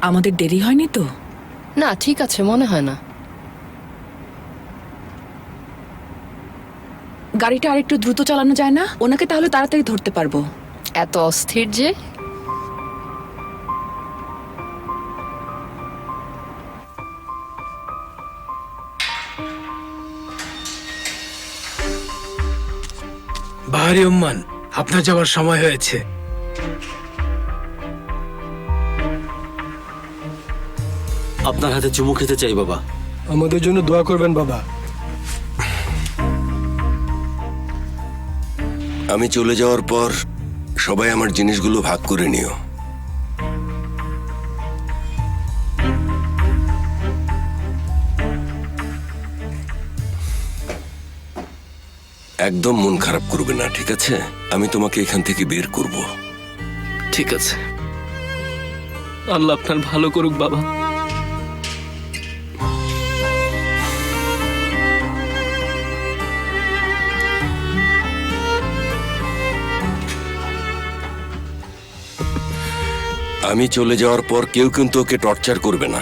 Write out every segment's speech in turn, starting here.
আমাদের দেরি হয়নি তো? না, ঠিক আছে, মনে হয় না। গাড়িটা আরেকটু দ্রুত চালানো যায় না? ওনাকে তাহলে তাড়াতাড়ি ধরতে পারবো। এত অস্থির যে। বাহারি উম্মান, আপনার যাওয়ার সময় হয়েছে। আপনার হাতে চুমু খেতে চাই বাবা। আমাদের জন্য দোয়া করবেন বাবা। আমি চলে যাওয়ার পর সবাই আমার জিনিসগুলো ভাগ করে নিও। একদম মন খারাপ করবে না, ঠিক আছে? আমি তোমাকে এখান থেকে বের করব। ঠিক আছে, আল্লাহ আপনার ভালো করুক বাবা। আমি চলে যাওয়ার পর কেউ কিন্তু ওকে টর্চার করবে না।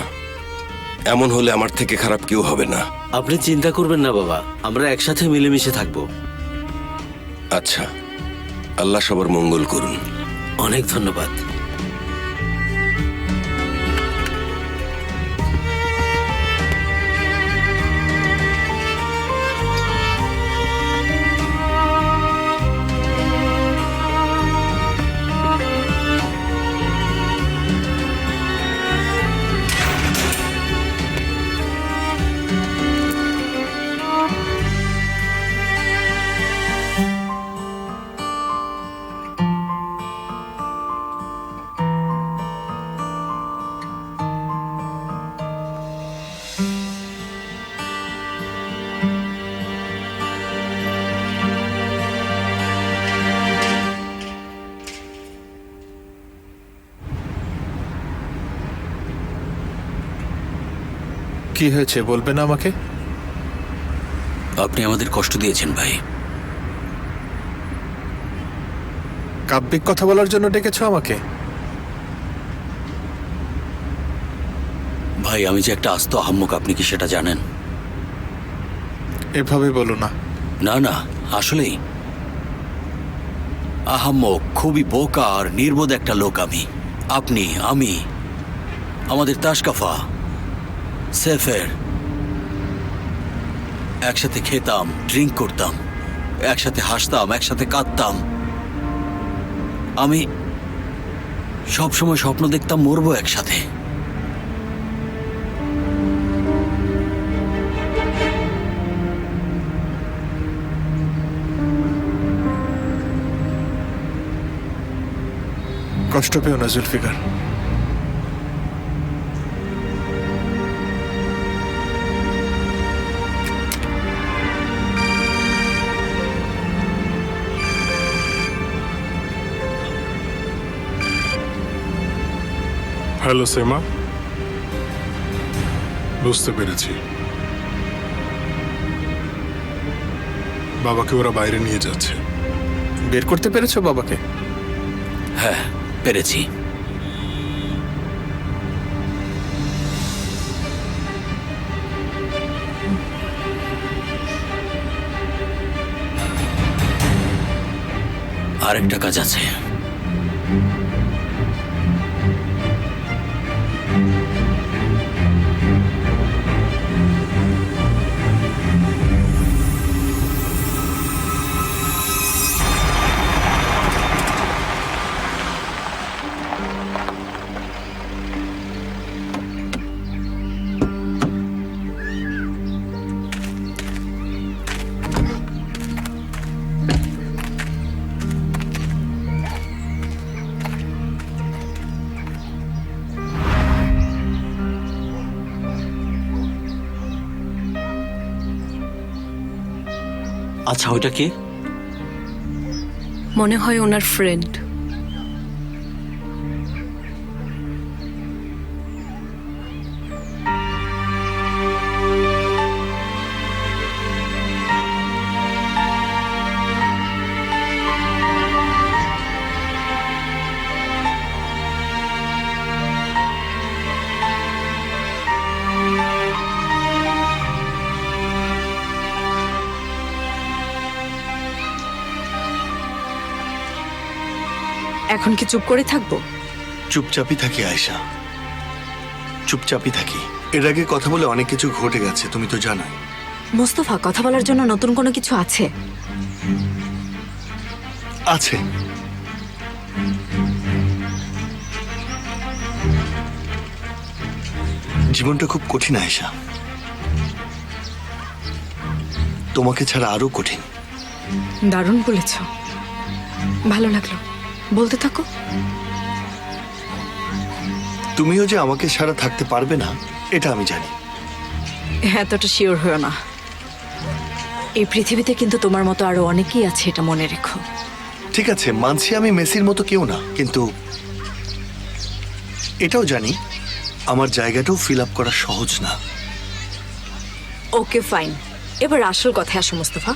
এমন হলে আমার থেকে খারাপ কেউ হবে না। আপনি চিন্তা করবেন না বাবা, আমরা একসাথে মিলেমিশে থাকবো। আচ্ছা, আল্লাহ সবার মঙ্গল করুন। অনেক ধন্যবাদ। কি হয়েছে বলবেন আমাকে? আপনি আমাদের কষ্ট দিয়েছেন ভাই। কাব্যিক কথা বলার জন্য ডেকেছো আমাকে? ভাই আমি যে একটা আস্ত আহাম্মক, আপনি কি সেটা জানেন? এভাবে বলো না। না না, আসলেই আহাম্মক, খুবই বোকা আর নির্বোধ একটা লোক আমি। আপনি, আমি, আমাদের তাশকাফা, সেফের একসাথে খেতাম, ড্রিঙ্ক করতাম, একসাথে হাসতাম, একসাথে কাঁদতাম। আমি সবসময় স্বপ্ন দেখতাম মরবো একসাথে। কষ্ট পেও না জুলফিকার। হ্যালো সেমা, বুঝতে পেরেছি। বাবাকে ওরা বাইরে নিয়ে যাচ্ছে। বের করতে পেরেছো বাবাকে? হ্যাঁ, পেরেছি। আরেকটা কাজ আছে। আচ্ছা, ওইটা কে? মনে হয় ওনার ফ্রেন্ড। এখন কি চুপ করে থাকবো? চুপচাপই থাকি আয়েশা, চুপচাপই থাকি। এর আগে কথা বলে অনেক কিছু ঘটে গেছে, তুমি তো জানো। মোস্তফা, কথা বলার জন্য নতুন কোনো কিছু আছে? আছে। জীবনটা খুব কঠিন আয়েশা, তোমাকে ছাড়া আরো কঠিন। দারুণ বলেছ, ভালো লাগলো, বলতে থাকো। তুমিও যে আমাকে ছাড়া থাকতে পারবে না এটা আমি জানি। এতটা শিওর হয়েও না। এই পৃথিবীতে কিন্তু তোমার মতো আরো অনেকেই আছে, এটা মনে রেখো। ঠিক আছে, মানছি আমি মেসির মতো কেউ না, কিন্তু এটাও জানি আমার জায়গাটাও ফিল আপ করা সহজ না। ওকে ফাইন, এবার আসল কথায় আসো মোস্তফা।